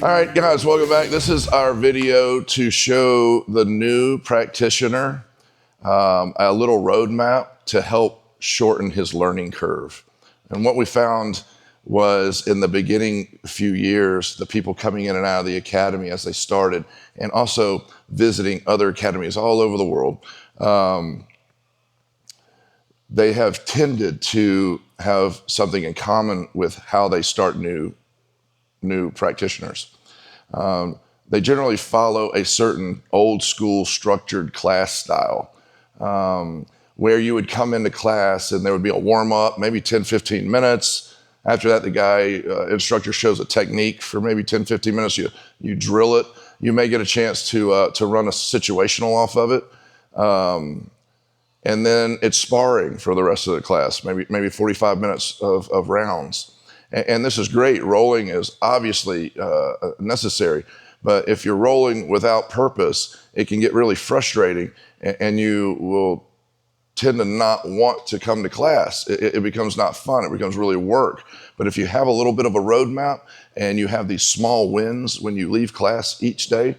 All right, guys, welcome back. This is our video to show the new practitioner a little roadmap to help shorten his learning curve. And what we found was in the beginning few years, the people coming in and out of the academy as they started, and also visiting other academies all over the world, they have tended to have something in common with how they start new practitioners. They generally follow a certain old school structured class style, where you would come into class and there would be a warm up, maybe 10, 15 minutes. After that, the instructor shows a technique for maybe 10, 15 minutes. You drill it. You may get a chance to run a situational off of it. And then it's sparring for the rest of the class, maybe 45 minutes of rounds. And this is great. Rolling is obviously necessary, but if you're rolling without purpose, it can get really frustrating, and you will tend to not want to come to class. It becomes not fun. It becomes really work. But if you have a little bit of a roadmap and you have these small wins when you leave class each day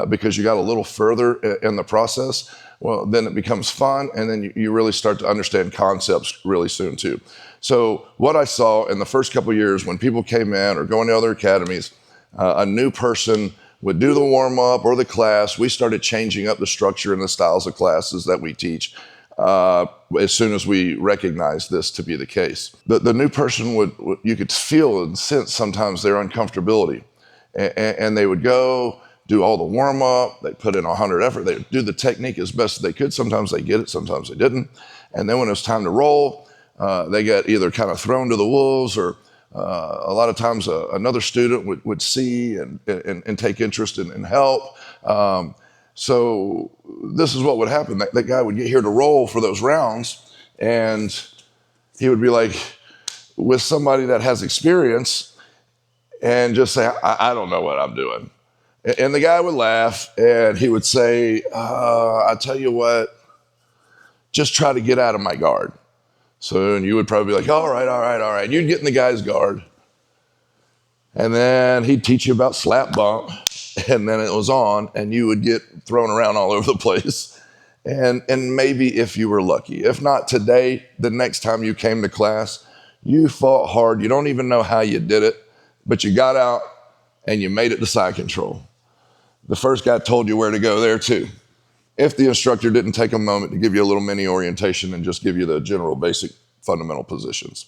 because you got a little further in the process, well, then it becomes fun, and then you really start to understand concepts really soon too. So what I saw in the first couple of years when people came in or going to other academies, a new person would do the warm-up or the class. We started changing up the structure and the styles of classes that we teach as soon as we recognized this to be the case. The new person you could feel and sense sometimes their uncomfortability, and they would go do all the warm-up, they put in 100 effort, they do the technique as best as they could. Sometimes they get it, sometimes they didn't. And then when it was time to roll, they got either kind of thrown to the wolves, or a lot of times another student would see and take interest and help. So this is what would happen. That guy would get here to roll for those rounds, and he would be like with somebody that has experience and just say, I don't know what I'm doing. And the guy would laugh, and he would say, I tell you what, just try to get out of my guard. So and you would probably be like, all right. You'd get in the guy's guard. And then he'd teach you about slap bump, and then it was on, and you would get thrown around all over the place. And maybe if you were lucky. If not today, the next time you came to class, you fought hard. You don't even know how you did it, but you got out and you made it to side control. The first guy told you where to go there too. If the instructor didn't take a moment to give you a little mini orientation and just give you the general basic fundamental positions.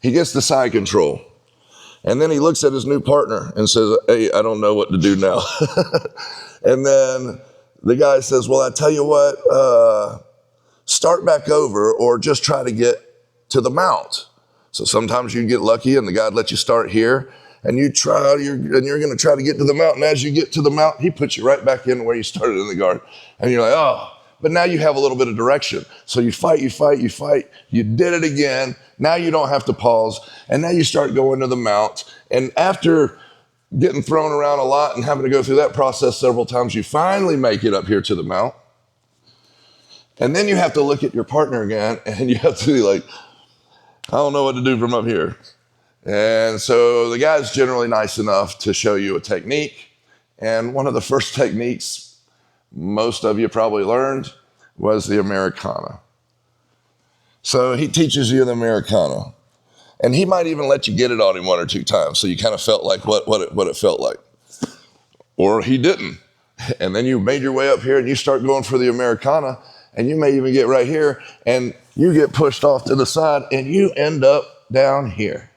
He gets to side control, and then he looks at his new partner and says, hey, I don't know what to do now. And then the guy says, well, I tell you what, start back over or just try to get to the mount. So sometimes you get lucky and the guy let you start here, and you're going to try to get to the mount. And as you get to the mount, he puts you right back in where you started in the guard. And you're like, oh, but now you have a little bit of direction. So you fight. You did it again. Now you don't have to pause. And now you start going to the mount. And after getting thrown around a lot and having to go through that process several times, you finally make it up here to the mount. And then you have to look at your partner again, and you have to be like, I don't know what to do from up here. And so the guy's generally nice enough to show you a technique. And one of the first techniques most of you probably learned was the Americana. So he teaches you the Americana. And he might even let you get it on him one or two times, so you kind of felt like what it felt like. Or he didn't. And then you made your way up here and you start going for the Americana, and you may even get right here, and you get pushed off to the side, and you end up down here.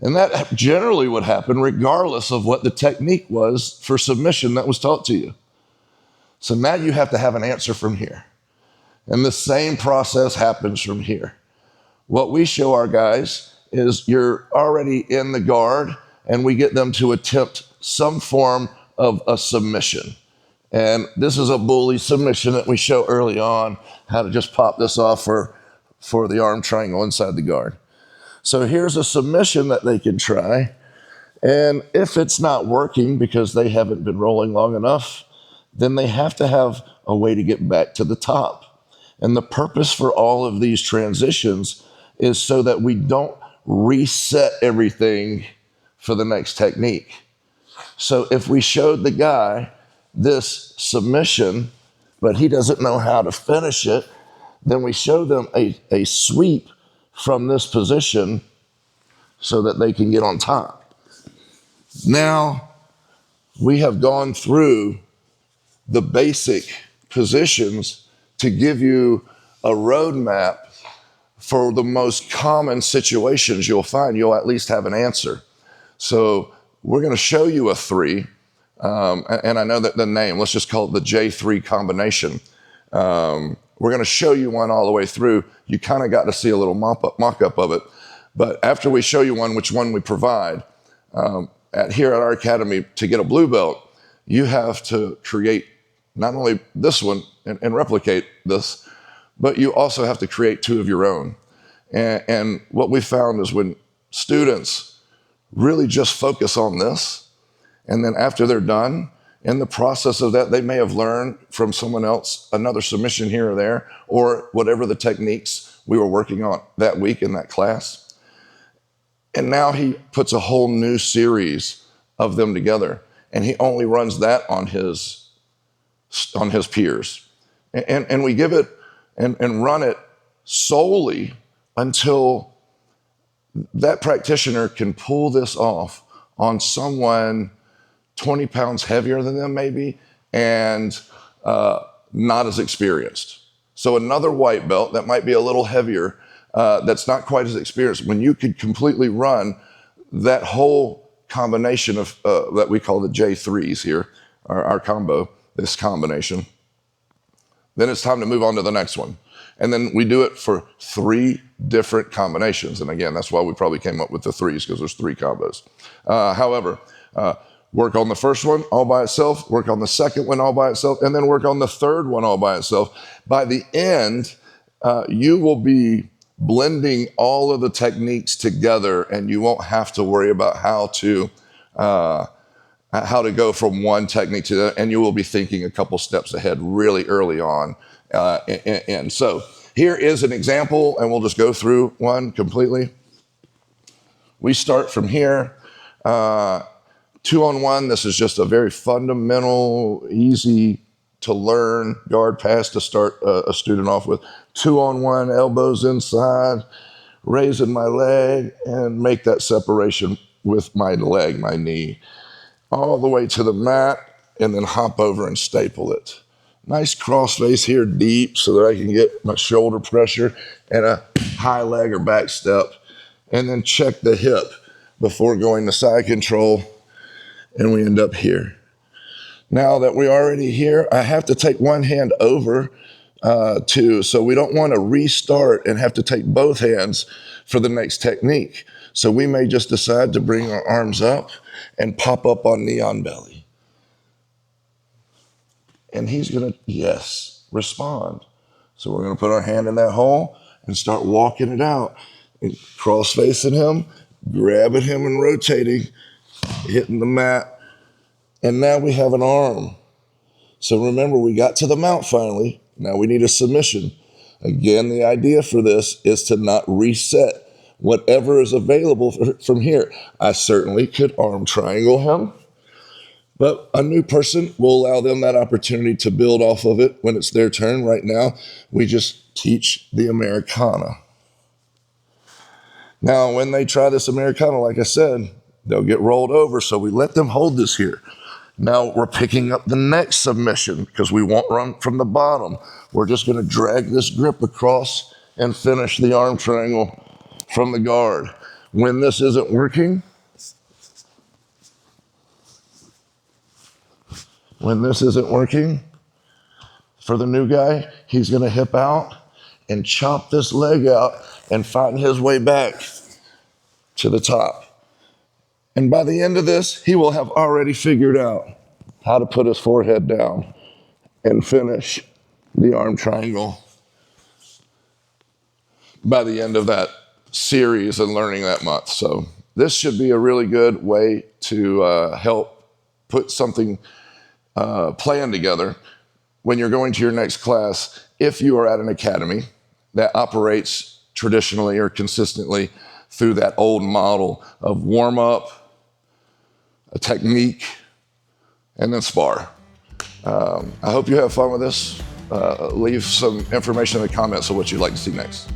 And that generally would happen regardless of what the technique was for submission that was taught to you. So now you have to have an answer from here. And the same process happens from here. What we show our guys is you're already in the guard, and we get them to attempt some form of a submission. And this is a bully submission that we show early on, how to just pop this off for the arm triangle inside the guard. So here's a submission that they can try. And if it's not working because they haven't been rolling long enough, then they have to have a way to get back to the top. And the purpose for all of these transitions is so that we don't reset everything for the next technique. So if we showed the guy this submission, but he doesn't know how to finish it, then we show them a sweep from this position so that they can get on top. Now, we have gone through the basic positions to give you a roadmap for the most common situations you'll find. You'll at least have an answer. So we're going to show you a 3, and I know that the name, let's just call it the J3 combination. We're going to show you one all the way through. You kind of got to see a little mock-up of it. But after we show you one, which one we provide, here at our academy, to get a blue belt, you have to create not only this one and replicate this, but you also have to create 2 of your own. And what we found is when students really just focus on this, and then after they're done, in the process of that, they may have learned from someone else another submission here or there, or whatever the techniques we were working on that week in that class. And now he puts a whole new series of them together, and he only runs that on his peers. And we give it and run it solely until that practitioner can pull this off on someone 20 pounds heavier than them maybe, and not as experienced. So another white belt that might be a little heavier, that's not quite as experienced, when you could completely run that whole combination of that we call the J3s here, our combo, this combination, then it's time to move on to the next one. And then we do it for 3 different combinations. And again, that's why we probably came up with the 3s, because there's 3 combos. However, work on the first one all by itself, work on the second one all by itself, and then work on the third one all by itself. By the end, you will be blending all of the techniques together, and you won't have to worry about how to go from one technique to the other, and you will be thinking a couple steps ahead really early on. And so here is an example, and we'll just go through one completely. We start from here. 2-on-1, this is just a very fundamental, easy to learn guard pass to start a student off with. 2-on-1, elbows inside, raising my leg, and make that separation with my leg, my knee, all the way to the mat, and then hop over and staple it. Nice cross face here, deep, so that I can get my shoulder pressure and a high leg or back step, and then check the hip before going to side control, and we end up here. Now that we're already here, I have to take one hand over so we don't want to restart and have to take both hands for the next technique. So we may just decide to bring our arms up and pop up on knee on belly. And he's going to, yes, respond. So we're going to put our hand in that hole and start walking it out. And cross-facing him, grabbing him and rotating, hitting the mat. And now we have an arm. So remember, we got to the mount finally. Now we need a submission. Again, the idea for this is to not reset whatever is available from here. I certainly could arm triangle him, but a new person will allow them that opportunity to build off of it when it's their turn. Right now, we just teach the Americana. Now, when they try this Americana, like I said, they'll get rolled over, so we let them hold this here. Now we're picking up the next submission because we won't run from the bottom. We're just going to drag this grip across and finish the arm triangle from the guard. When this isn't working, for the new guy, he's going to hip out and chop this leg out and find his way back to the top. And by the end of this, he will have already figured out how to put his forehead down and finish the arm triangle by the end of that series and learning that month. So this should be a really good way to help put something planned together when you're going to your next class, if you are at an academy that operates traditionally or consistently through that old model of warm-up, a technique, and then spar. I hope you have fun with this. Leave some information in the comments of what you'd like to see next.